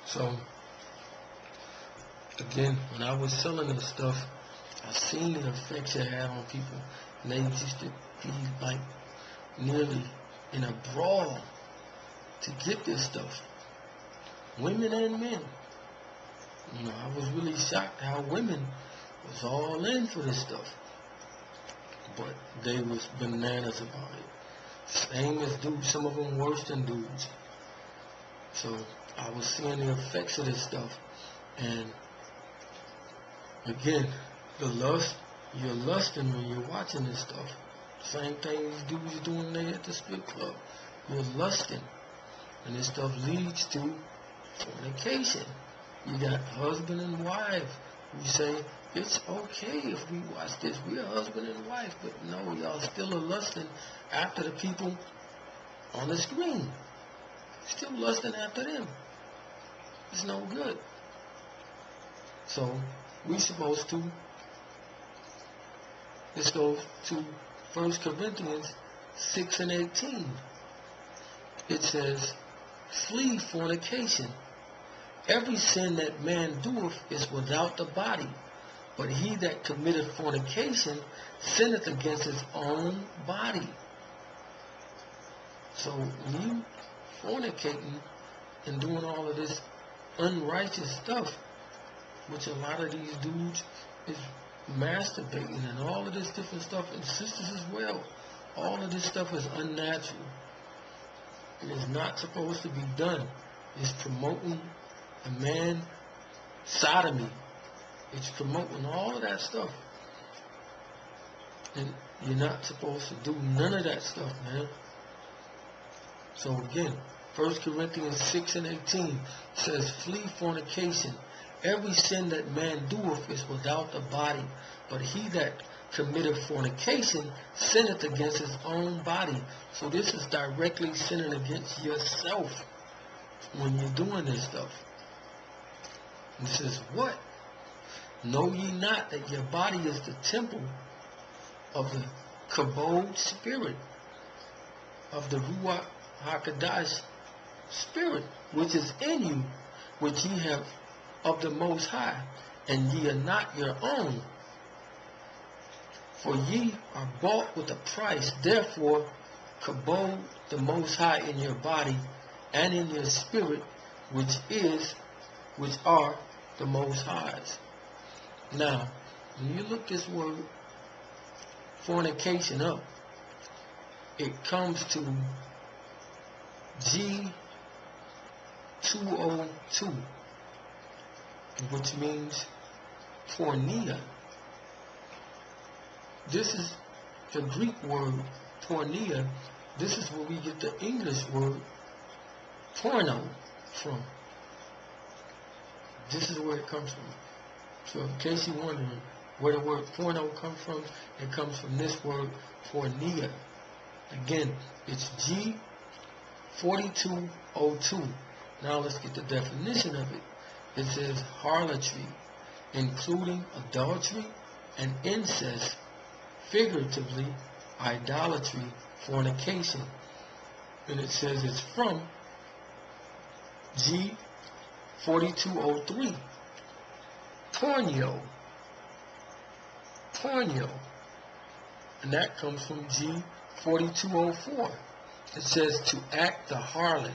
So, again, when I was selling this stuff, I seen the effects it had on people. And they used to be like nearly in a brawl to get this stuff. Women and men. You know, I was really shocked how women was all in for this stuff. But they was bananas about it. Same as dudes, some of them worse than dudes. So I was seeing the effects of this stuff. And again, the lust, you're lusting when you're watching this stuff. Same thing these dudes doing there at the strip club. You're lusting. And this stuff leads to fornication. You got husband and wife who say, it's okay if we watch this. We're husband and wife. But no, y'all still are lusting after the people on the screen. Still lusting after them. It's no good. So, we supposed to, let's go to 1 Corinthians 6 and 18. It says, flee fornication. Every sin that man doeth is without the body, but he that committeth fornication sinneth against his own body. So when you fornicating and doing all of this unrighteous stuff, which a lot of these dudes is masturbating and all of this different stuff, and sisters as well, all of this stuff is unnatural. It is not supposed to be done. It's promoting a man sodomy. It's promoting all of that stuff. And you're not supposed to do none of that stuff, man. So again, 1 Corinthians 6 and 18 says, flee fornication. Every sin that man doeth is without the body, but he that committeth fornication sinneth against his own body. So this is directly sinning against yourself when you're doing this stuff. It says, what? Know ye not that your body is the temple of the Kabod spirit, of the Ruach HaKodesh spirit, which is in you, which ye have of the Most High, and ye are not your own. For ye are bought with a price. Therefore, Kabod the Most High in your body and in your spirit, which are the Most High's. Now, when you look this word fornication up, it comes to G202, which means porneia. This is the Greek word porneia. This is where we get the English word porno from. This is where it comes from. So in case you're wondering where the word porno comes from, it comes from this word porneia. Again, it's G4202. Now let's get the definition of it. It says harlotry, including adultery and incest, figuratively idolatry, fornication. And it says it's from G4203. Pornio. And that comes from G4204. It says to act the harlot.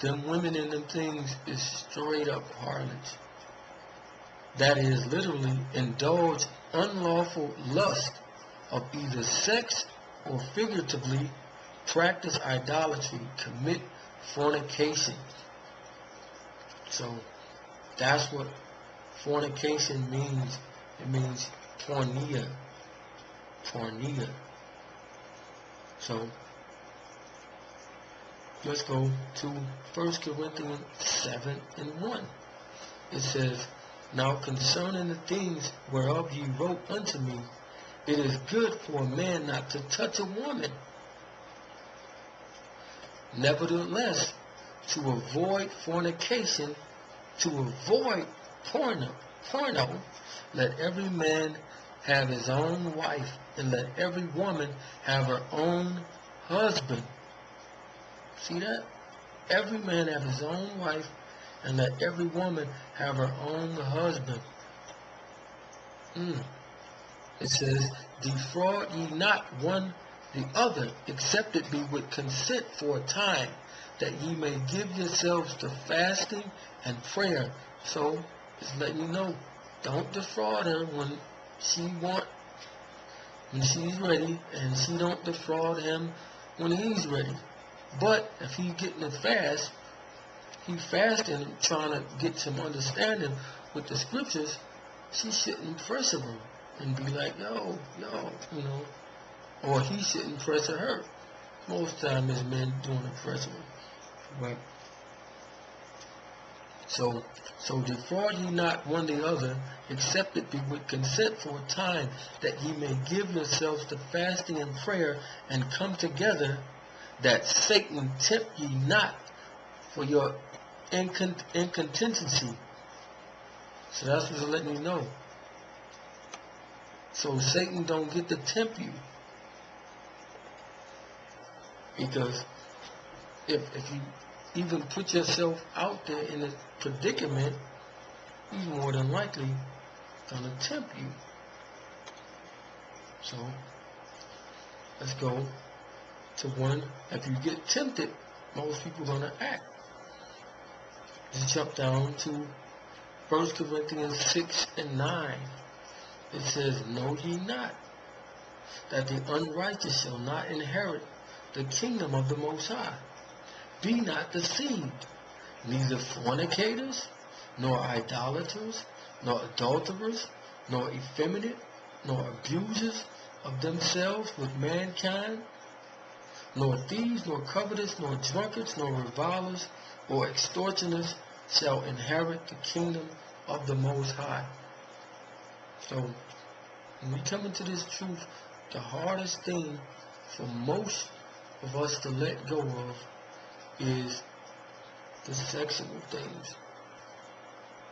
Them women in them things is straight up harlots. That is literally indulge unlawful lust of either sex or figuratively practice idolatry, commit fornication. So that's what fornication means. It means porneia. So let's go to 1 Corinthians 7 and 1. It says, now concerning the things whereof ye wrote unto me, it is good for a man not to touch a woman. Nevertheless, to avoid fornication, to avoid porno, let every man have his own wife, and let every woman have her own husband. See that? every man have his own wife, and let every woman have her own husband. It says, defraud ye not one the other, except it be with consent for a time, that ye may give yourselves to fasting and prayer. So it's letting you know, don't defraud her when she's ready, and she don't defraud him when he's ready. But if he getting a fast, he fasting and trying to get some understanding with the scriptures, she shouldn't pressure him and be like, yo, or he shouldn't pressure her. Most time is men doing the pressuring. Right? So defraud ye not one the other, except it be with consent for a time, that ye may give yourselves to fasting and prayer, and come together, that Satan tempt ye not for your incontinency. So that's what's letting you know. So Satan don't get to tempt you. Because if you even put yourself out there in a predicament, he's more than likely going to tempt you. So let's go to one. If you get tempted, most people are going to act. Let's jump down to 1 Corinthians 6 and 9. It says, know ye not that the unrighteous shall not inherit the kingdom of the Most High? Be not deceived, neither fornicators, nor idolaters, nor adulterers, nor effeminate, nor abusers of themselves with mankind, nor thieves, nor covetous, nor drunkards, nor revilers, or extortioners shall inherit the kingdom of the Most High. So, when we come into this truth, the hardest thing for most of us to let go of is the sexual things.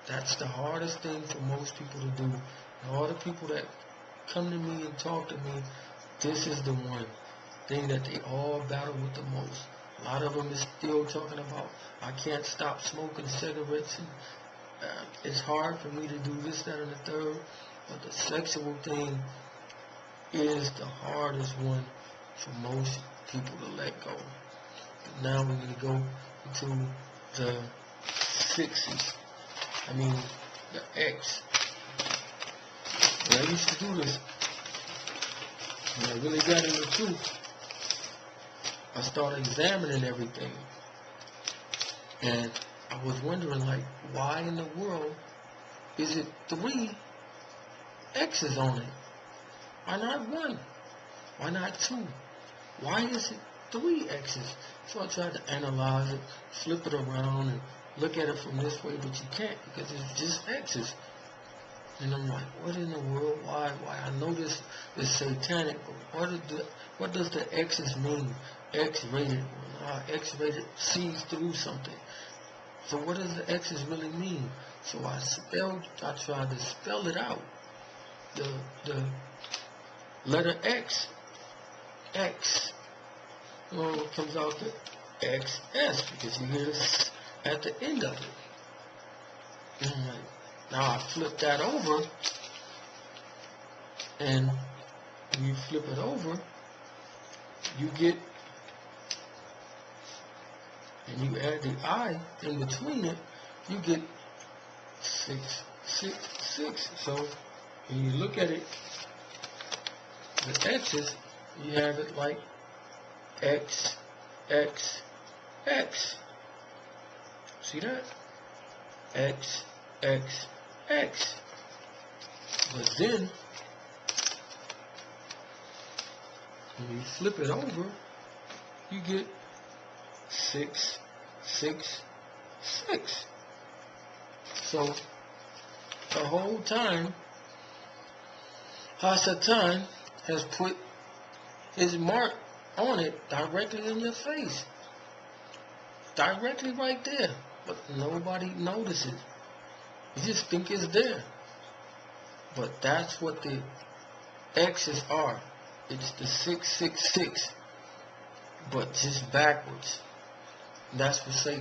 That's the hardest thing for most people to do. And all the people that come to me and talk to me, this is the one thing that they all battle with the most. A lot of them is still talking about, I can't stop smoking cigarettes, and it's hard for me to do this, that, and the third. But the sexual thing is the hardest one for most people to let go. And now we're going to go into the X. When I used to do this, when I really got into the truth, I started examining everything. And I was wondering, like, why in the world is it 3 X's on it? Why not 1? Why not 2? Why is it 3 X's? So I tried to analyze it, flip it around, and look at it from this way, but you can't, because it's just X's. And I'm like, what in the world? Why? I know this is satanic, but what does the X's mean? X-rated. X-rated sees through something. So what does the X's really mean? So I tried to spell it out. The letter X. Well, it comes out to XS, because you hear this at the end of it. And I'm like, now I flip that over, and when you flip it over, you get, and you add the I in between it, you get 666. So when you look at it, the X's, you have it like X, X, X. See that? X, X, X. But then, when you flip it over, you get 6, 6, 6. So, the whole time, Hasatan has put his mark on it directly in your face. Directly right there. But nobody notices. You just think it's there. But that's what the X's are. It's the 666. But just backwards. That's what Satan